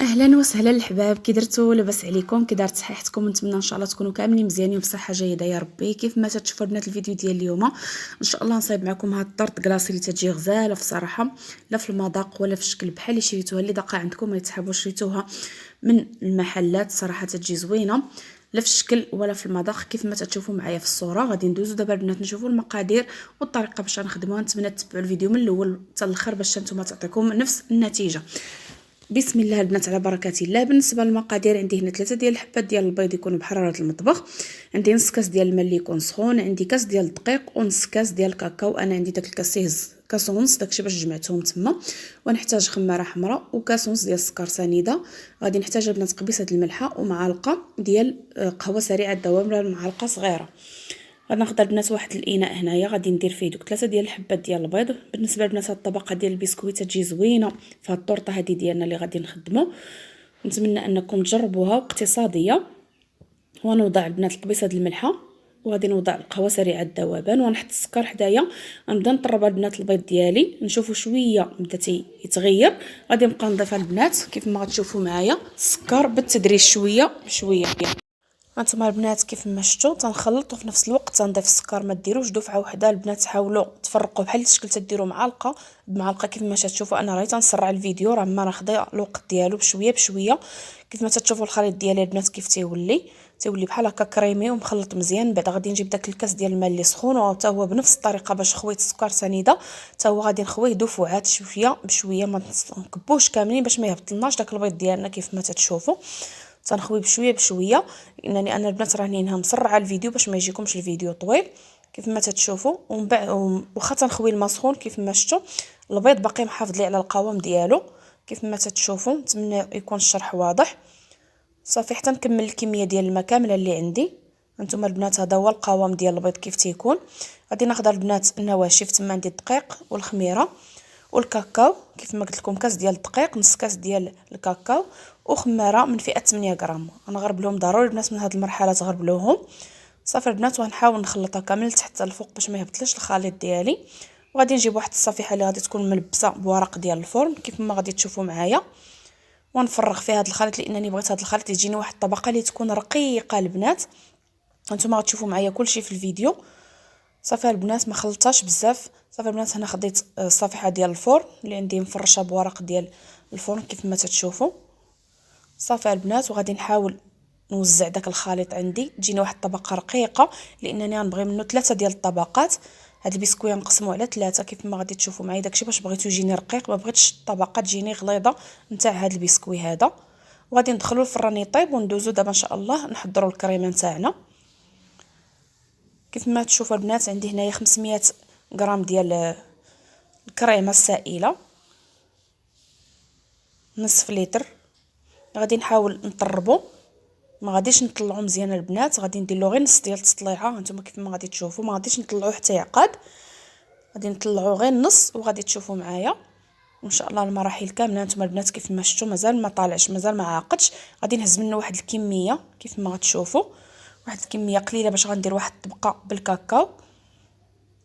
اهلا وسهلا الحباب، كي درتو؟ لاباس عليكم؟ كي دارت صحيحتكم؟ نتمنى ان شاء الله تكونوا كاملين مزيانين وبصحه جيده يا ربي. كيف ما تتشوفوا البنات الفيديو ديال اليوم ان شاء الله نصايب معكم هاد الطرط كلاصي اللي تجي غزاله في الصراحه، لا في المذاق ولا في الشكل بحال اللي شريتوها اللي داقه عندكم ما يتحابوا شريتوها من المحلات. صراحه تجي زوينه لا في الشكل ولا في المذاق كيف ما تشوفوا معايا في الصوره. غادي ندوزو دابا البنات نشوفوا المقادير والطريقه باش نخدموها. نتمنى تتبعوا الفيديو من الاول حتى الاخر باش نتوما تعطيكم نفس النتيجه. بسم الله البنات على بركه الله. بالنسبه للمقادير عندي هنا 3 ديال الحبات ديال البيض يكونوا بحراره المطبخ، عندي نص كاس ديال الماء اللي يكون سخون، عندي كاس ديال الدقيق ونص كاس ديال الكاكاو. انا عندي داك الكاس يهز كاس ونص، داكشي باش جمعتهم تما. ونحتاج خماره حمراء وكاس ونص ديال السكر سنيده. غادي نحتاج البنات قبيصه الملحه ومعلقه ديال قهوه سريعه الذوب ولا معلقه صغيره. غناخد البنات واحد الاناء هنايا غادي ندير فيه دوك 3 ديال الحبات ديال البيض. بالنسبه للبنات هاد الطبقه ديال البسكويت تجي زوينه في هاد الطورطه هذه ديالنا اللي غادي نخدمو. نتمنى انكم تجربوها واقتصاديه. ونوضع البنات القبيصه ديال الملحه وغادي نوضع القهوه سريعه الذوبان ونحط السكر حدايا. غنبدا نطرب البنات البيض ديالي، نشوفوا شويه بدا يتغير. غادي نبقى نضيف البنات كيف ما غتشوفوا معايا السكر بالتدريج شويه بشويه. هانتوما البنات كيف ما شفتوا تنخلط وفي نفس الوقت تنضيف السكر. ما ديروش دفعه وحده البنات، حاولوا تفرقوا بحال الشكل تديروا معلقه بمعلقه. كيف ما تشوفوا انا راهي تنسرع الفيديو راه ما ناخذ الوقت ديالو بشويه بشويه. كيف ما تشوفوا الخليط ديالي البنات كيف تيولي بحال هكا كريمي ومخلط مزيان. بعد غادي نجيب داك الكاس ديال الماء اللي سخون وحتى هو بنفس الطريقه باش خويت السكر سنيده، حتى هو غادي نخويه دفعات شويه بشويه، ما نكبوش كاملين باش ما يهبطلناش داك البيض ديالنا. كيف ما تشوفوا تنخوي بشويه بشويه، لانني انا البنات راني مسرعه الفيديو باش ما يجيكمش الفيديو طويل. كيف ما تشوفوا ومن بعد واخا تنخوي الماء سخون كيف ما شفتوا البيض باقي محافظ لي على القوام ديالو. كيف ما تشوفوا نتمنى يكون الشرح واضح. صافي حتى نكمل الكميه ديال الماء كامله اللي عندي. هانتوما البنات هذا هو القوام ديال البيض كيف تيكون. غادي ناخذ البنات النواشف، تما عندي الدقيق والخميره والكاكاو. كيف ما قلت لكم كاس ديال الدقيق، نص كاس ديال الكاكاو، وخماره من فئه 8 غرام. غنغربلهم ضروري البنات من هذه المرحله تغربلوهم. صافي البنات وغنحاول نخلطها كامل تحت الفوق باش ما يهبطليش الخليط ديالي. وغادي نجيب واحد الصفيحه اللي غادي تكون ملبسه بورق ديال الفرن كيف ما غادي تشوفوا معايا، ونفرغ فيها هذا الخليط لانني بغيت هذا الخليط يجيني واحد الطبقه اللي تكون رقيقه البنات. هانتوما غتشوفوا معايا كلشي في الفيديو. صافي البنات ما خلطتهاش بزاف. صافي البنات هنا خديت الصفيحه ديال الفرن اللي عندي مفرشه بورق ديال الفرن كيف ما تشوفوا. صافي البنات وغادي نحاول نوزع داك الخليط عندي تجيني واحد الطبقه رقيقه، لانني غنبغي منه 3 ديال الطبقات. هاد البسكويه نقسمو على 3 كيف ما غادي تشوفوا معايا. داكشي باش بغيتو يجيني رقيق، ما بغيتش الطبقه تجيني غليظه نتاع هاد البسكوي هذا. وغادي ندخلو الفران يطيب وندوزو دابا ان شاء الله نحضروا الكريمه نتاعنا. كيف ما تشوفوا البنات عندي هنايا 500 غرام ديال الكريمه السائله، نصف لتر. غادي نحاول نطربو، ما غاديش نطلعو مزيان البنات، غادي ندير له غير نص ديال التطليعه. هانتوما كيف ما غادي تشوفوا ما غاديش نطلعوه حتى يعقد، غادي نطلعوه غير نص وغادي تشوفوا معايا وان شاء الله المراحل كامله. هانتوما البنات كيف ما شفتوا مازال ما طالعش، مازال ما عاقدش. غادي نهز منه واحد الكميه كيف ما غتشوفوا، واحد الكميه قليله باش غندير واحد الطبقه بالكاكاو.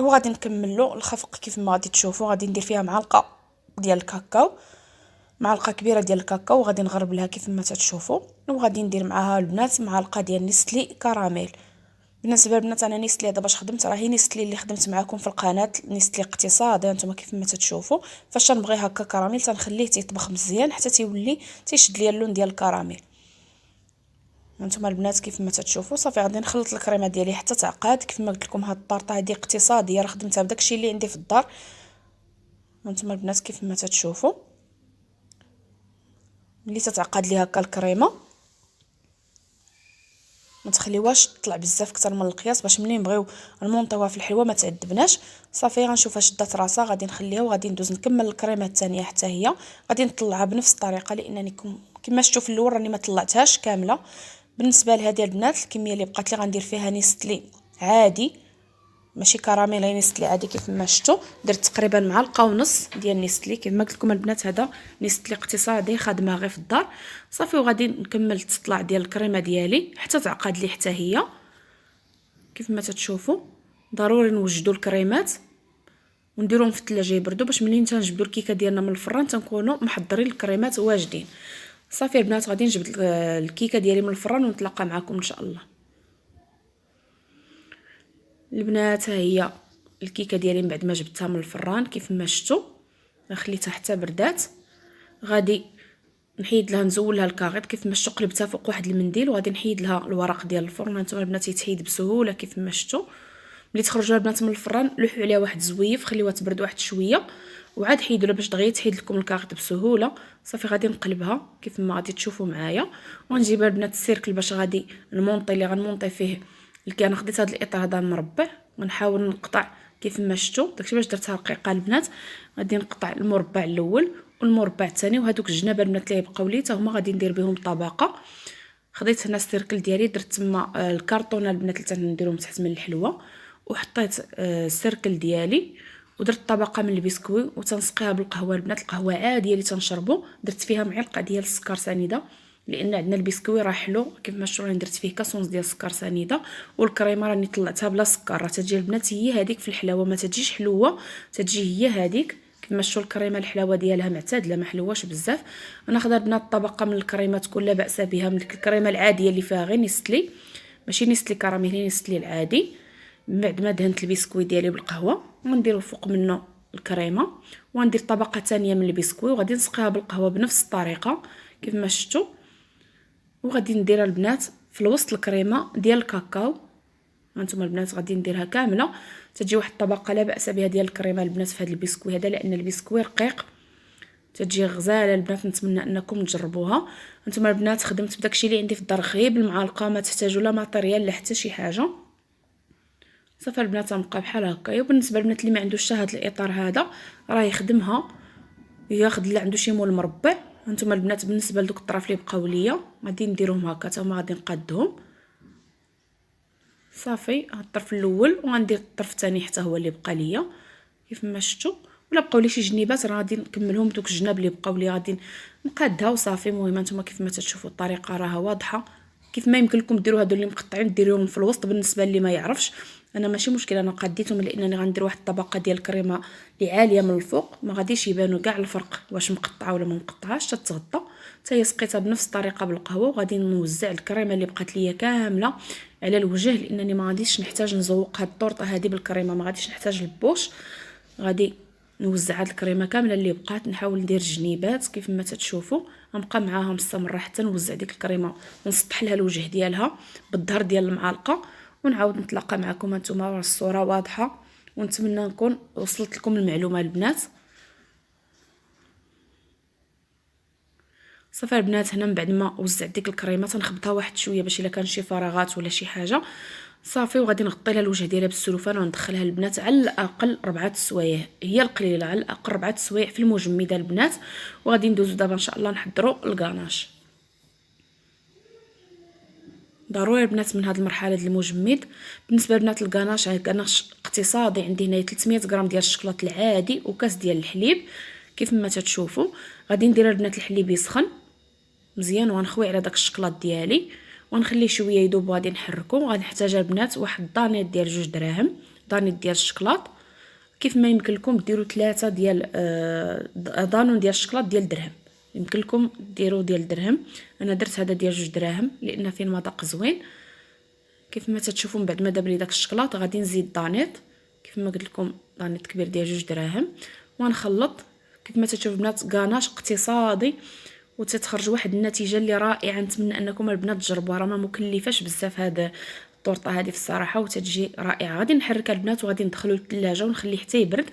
وغادي نكمل له الخفق كيف ما غادي تشوفوا. غادي ندير فيها معلقه ديال الكاكاو، معلقه كبيره ديال الكاكاو، وغادي نغرب لها كيف ما تشوفوا. وغادي ندير معاها البنات معلقه ديال نستلي كراميل. بالنسبه للبنات انا نستلي هذا باش خدمت راهي نستلي اللي خدمت معكم في القناه، نستلي اقتصادي. انتم كيف ما تشوفوا فاش تنبغي هكا كراميل تنخليه تيطبخ مزيان حتى تيولي تيشد ليا اللون ديال الكراميل. انتم البنات كيف ما تشوفوا صافي غادي نخلط الكريمه ديالي حتى تعقد. كيف ما قلت لكم هاد الطارطه هذه اقتصاديه، راه خدمتها بداكشي اللي عندي في الدار. انتم البنات كيف ما تشوفوا ملي تتعقد لي هكا الكريمه ما تخليوهاش تطلع بزاف اكثر من القياس باش ملي نبغيو نمونطيوها في الحلوه ما تعذبناش. صافي غنشوفها شدات راسها غادي نخليها وغادي ندوز نكمل الكريمه الثانيه حتى هي. غادي نطلعها بنفس الطريقه لانني كما شفتوا في الاول راني ما طلعتهاش كامله. بالنسبه لهذه البنات الكميه اللي بقات لي غندير فيها نستلي عادي ماشي كراميل، غير نستلي عادي. كيف ما شفتوا درت تقريبا معلقه ونص ديال نستلي. كيف ما قلت لكم البنات هذا نستلي اقتصادي خادمه غير في الدار. صافي وغادي نكمل تطلع ديال الكريمه ديالي حتى تعقد لي حتى هي. كيف ما تشوفوا ضروري نوجدوا الكريمات ونديروهم في الثلاجه يبردوا باش ملي تنجبدوا الكيكه ديالنا من الفران تنكونوا محضرين الكريمات واجدين. صافي البنات غادي نجبد الكيكه ديالي من الفران ونتلاقى معكم ان شاء الله. البنات ها هي الكيكه ديالي من بعد ما جبتها من الفران كيف ما شفتوا، خليتها حتى بردات. غادي نحيد لها نزول لها الكاغيط كيف ما شفتوا، قلبتها فوق واحد المنديل وغادي نحيد لها الورق ديال الفرن. هانتوما البنات يتحيد بسهوله كيف ما شفتوا. ملي تخرجوا البنات من الفران لوحوا عليها واحد الزويف، خليوها تبرد واحد شويه وعاد حيدوا باش دغيا تحيد لكم الكاغيط بسهوله. صافي غادي نقلبها كيف ما غادي تشوفوا معايا، ونجيبها البنات السيركل باش غادي نمونطي اللي غنمونطي فيه. انا خديت هذا الاطار هذا مربع ونحاول نقطع كيف ما شفتوا. داكشي باش درتها رقيقه البنات. غادي نقطع المربع الاول والمربع الثاني، وهذوك الجناب البنات اللي بقاو لي حتى هما غادي ندير بهم طبقه. خديت هنا السيركل ديالي درت تما الكرتونه البنات اللي تنديرهم تحت من الحلوه، وحطيت السيركل ديالي ودرت طبقه من البسكوي وتنسقيها بالقهوه البنات، القهوه عاديه اللي تنشربوا. درت فيها معلقه ديال السكر سنيده لان عندنا البسكوي راه حلو كيف ما شفتوا. راني درت فيه كاسونس ديال السكر سنيده، والكريمه راني طلعتها بلا سكر. راه تجي البنات هي هذيك في الحلاوه، ما تجيش حلوه، تجي هي هذيك كيف ما شفتوا. الكريمه الحلاوه ديالها معتدله ما حلواش بزاف. انا خدات البنات طبقه من الكريمه تكون لا باس بها، من ديك الكريمه العاديه اللي فيها غير نستلي، ماشي نستلي كراميل، نستلي العادي. من بعد ما دهنت البسكوي ديالي بالقهوه وندير فوق منه الكريمه، وندير طبقه ثانيه من البسكوي وغادي نسقيها بالقهوه بنفس الطريقه كيف ما شفتوا. وغادي نديرها البنات في الوسط الكريمه ديال الكاكاو. هانتوما البنات غادي نديرها كامله تجي واحد الطبقه لا باس بها ديال الكريمه البنات في هذا البسكوي هذا، لان البسكوي رقيق تجي غزاله البنات. نتمنى انكم تجربوها. هانتوما البنات خدمت بداكشي اللي عندي في الدار غير بالمعلقه، ما تحتاجوا لا ماتيريال لا حتى شي حاجه. صافي البنات غنبقى بحال هكا. وبالنسبه للبنات اللي ما عندوش هذا الاطار هذا راه يخدمها ياخذ اللي عنده شي مول مربع. هانتوما البنات بالنسبه لدوك الطراف اللي بقاو ليا غادي نديرهم هكا حتى هما غادي نقادهم. صافي هاد الطرف الاول وغندير الطرف الثاني حتى هو اللي بقى ليا كيف ما شفتوا. ولا بقاو لي شي جنيبات راه غادي نكملهم بدوك الجناب اللي بقاو لي غادي نقادها وصافي. المهم نتوما كيف ما تشوفوا الطريقه راها واضحه. كيف ما يمكن لكم ديروا هادو اللي مقطعين ديروهم في الوسط. بالنسبه اللي ما يعرفش انا ماشي مشكل، انا قديتهم لانني غندير واحد الطبقه ديال الكريمه اللي عاليه من الفوق، ما غاديش يبانوا كاع الفرق واش مقطعه ولا ما مقطعاش. تتغطى حتى هي سقيتها بنفس الطريقه بالقهوه. وغادي نوزع الكريمه اللي بقات ليا كامله على الوجه، لانني ما غاديش نحتاج نزوق هاد الطورطه هذه بالكريمه، ما غاديش نحتاج البوش. غادي نوزع هاد الكريمه كامله اللي بقات، نحاول ندير جنيبات كيف ما تتشوفوا. غنبقى معاها مستمره حتى نوزع ديك الكريمه ونسطح لها الوجه ديالها بالظهر ديال المعلقه، ونعاود نتلاقى معكم. هانتوما الصوره واضحه ونتمنى نكون وصلت لكم المعلومه البنات. صافي البنات هنا من بعد ما وزعت ديك الكريمه تنخبطها واحد شويه باش الا كان شي فراغات ولا شي حاجه. صافي وغادي نغطي لها الوجه ديالها بالسلوفان وندخلها البنات على الاقل 4 سوايع، هي القليله على الاقل 4 سوايع في المجمده البنات. وغادي ندوزو دابا ان شاء الله نحضروا الكاناش. ضروري البنات من هذه المرحله ديال المجمد. بالنسبه لبنات الكاناش اقتصادي عندي هنايا 300 غرام ديال الشكلاط العادي وكاس ديال الحليب كيف ما تتشوفوا. غادي ندير البنات الحليب يسخن مزيان ونخوي على داك الشكلاط ديالي ونخليه شويه يذوب. وغادي نحركو. غادي نحتاج البنات واحد دانيت ديال 2 دراهم، دانيت ديال الشكلاط. كيف ما يمكن لكم ديروا 3 ديال دانون ديال الشكلاط ديال درهم، يمكن لكم ديروا ديال درهم. انا درت هذا ديال 2 دراهم لان فيه مذاق زوين كيف ما تتشوفوا. من بعد ما داب لي داك الشكلاط غادي نزيد دانيت كيف ما قلت لكم، دانيت كبير ديال 2 دراهم ونخلط. كيف ما تشوفوا البنات كاناش اقتصادي وتتخرج واحد النتيجه اللي رائعه. نتمنى انكم البنات تجربوها، راه ما مكلفاش بزاف هذا الطورطه هذه في الصراحه وتتجي رائعه. غادي نحركها البنات وغادي ندخلو للثلاجه ونخليه حتى يبرد.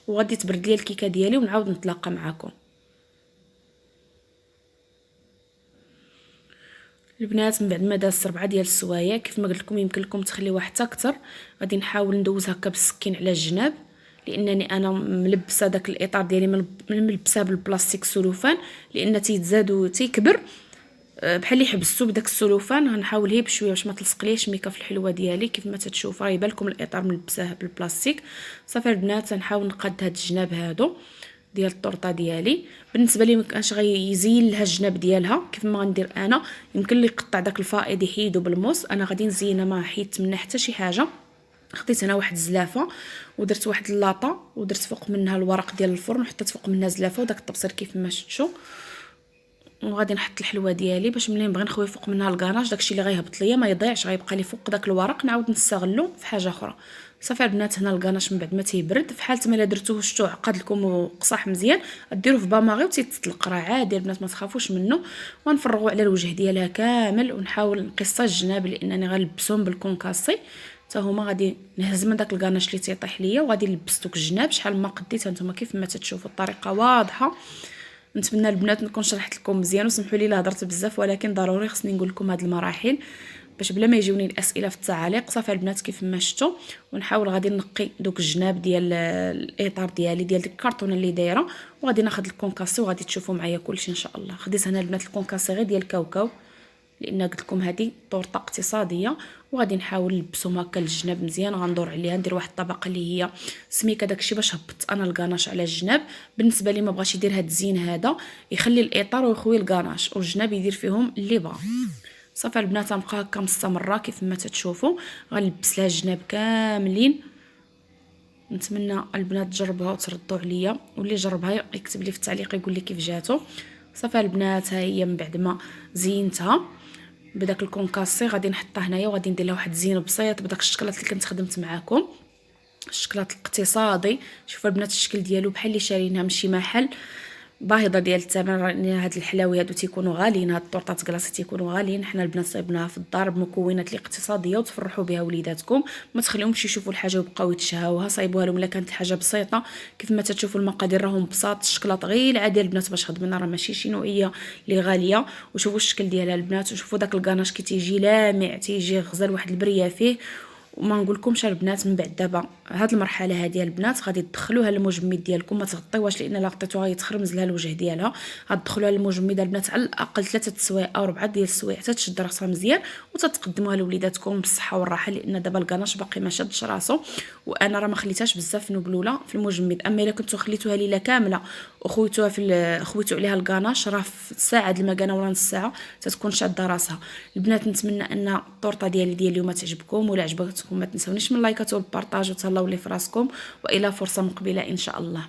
وغادي تبرد لي الكيكه ديالي ونعاود نتلاقى معكم البنات. من بعد ما دازت 4 ديال السوايع كيف ما قلت لكم يمكن لكم تخليوها حتى اكثر. غادي نحاول ندوز هكا بالسكين على الجناب لانني انا ملبسه داك الاطار ديالي ملبسه بالبلاستيك سلوفان لان تيتزاد وتيكبر بحال اللي حبستو بداك السلوفان. غنحاول هي بشويه باش ما تلصقليش ميكا في الحلوه ديالي. كيف ما تتشوفوا راه يبان لكم الاطار ملبساه بالبلاستيك. صافي البنات نحاول نقاد هاد الجناب هادو ديال الطورطه ديالي. بالنسبه لي مكانش غيزين لها الجناب ديالها كيف ما غندير انا. يمكن لي يقطع داك الفائض يحيدو بالموس، انا غادي نزينها ما حيدت منها حتى شي حاجه. خديت هنا واحد الزلافه ودرت واحد اللاطه ودرت فوق منها الورق ديال الفرن وحطيت فوق منها زلافه وداك الطبسير كيف ما شفتوا. وغادي نحط الحلوه ديالي باش ملي نبغي نخوي فوق منها الكاناج داكشي اللي غيهبط ليا ما يضيعش، غيبقى لي فوق داك الورق نعاود نستغلو في حاجه اخرى. صافي البنات هنا الكاناش من بعد ما تيبرد في حاله ما الا درتوه شتو عقد لكم وقصاح مزيان ديروه في باماغي وتيتطلق، راه عادي البنات ما تخافوش منه. ونفرغوا على الوجه ديالها كامل ونحاول نقص الجناب لانني غنلبسهم بالكونكاسي حتى هما. غادي نهز من داك الكاناش اللي تيطيح ليا وغادي نلبس دوك الجناب شحال ما قديت هانتوما كيف ما تتشوفوا الطريقه واضحه. نتمنى البنات نكون شرحت لكم مزيان وسمحوا لي الا هضرت بزاف، ولكن ضروري خصني نقول لكم هاد المراحل باش بلا ما يجيوني الاسئله في التعاليق. صافي البنات كيف ما شفتوا ونحاول غادي نقي دوك الجناب ديال الاطار ديالي ديال ديك الكرتونه اللي دايره، وغادي ناخذ الكونكاسي وغادي تشوفوا معايا كلشي ان شاء الله. خديت هنا البنات الكونكاسي غير ديال كاوكاو لان قلت لكم هذه طورطه اقتصاديه، وغادي نحاول نلبسهم هكا الجناب مزيان. غندور عليها ندير واحد الطبقه اللي هي سميكه داكشي باش هبطت انا الكاناش على الجناب. بالنسبه لي ما بغاش يدير هاد الزين هذا يخلي الاطار ويخوي الكاناش والجناب يدير فيهم اللي بغا. صافي البنات غنبقى هكا مستمره كيف ما تتشوفوا غنلبس لها الجناب كاملين. نتمنى البنات تجربوها وتردوا عليا، واللي جربها يكتب لي في التعليق يقول لي كيف جاتو. صافي البنات ها هي من بعد ما زينتها بداك الكونكاسي غادي نحطها هنايا وغادي ندير لها واحد الزين بسيط بداك الشكلاط اللي كنت خدمت معاكم، الشكلاط الاقتصادي. شوفوا البنات الشكل ديالو بحال اللي شارينها من شي محل باهظه ديال الثمن. هاد الحلاوي هادو تيكونوا غاليين، هاد الطورطات كلاصي تيكونوا غاليين. حنا البنات صايبناها في الدار بمكونات الاقتصاديه وتفرحوا بها وليداتكم، ما تخليهمش يشوفوا الحاجه ويبقاو يتشهاوها. صايبوها لهم الا كانت حاجه بسيطه كيف ما تشوفوا المقادير راهم بساط. الشكلاط غير العادي البنات باش خدمنا راه ماشي شي نوعيه اللي غاليه. وشوفوا الشكل ديالها البنات، وشوفوا داك الكاناش كي تيجي لامع تيجي غزال واحد البريه فيه. وما نقولكمش البنات من بعد دابا هاد المرحله هذه البنات غادي تدخلوها للمجمد ديالكم، ما تغطيوهاش لان الا غطيتوها غيتخرمز لها الوجه ديالها. غتدخلوها للمجمد البنات على الاقل 3 سوايع او 4 ديال السوايع حتى تشد راسها مزيان، وتتقدموها لوليداتكم بالصحه والراحه لان دابا الكاناش باقي ما شدش راسو. وانا راه ما خليتهاش بزاف نبلوله في المجمد. اما الا كنتو خليتوها ليله كامله وخويتوها خويتو عليها الكاناش راه في ساعه المكانه ولا نص ساعه تتكون شاده راسها. البنات نتمنى ان الطورطه ديال اليوم تعجبكم، ولا عجبتكم ما تنسونيش من اللايكات والبارطاج وتهلاو لي في راسكم، والى فرصه مقبله ان شاء الله.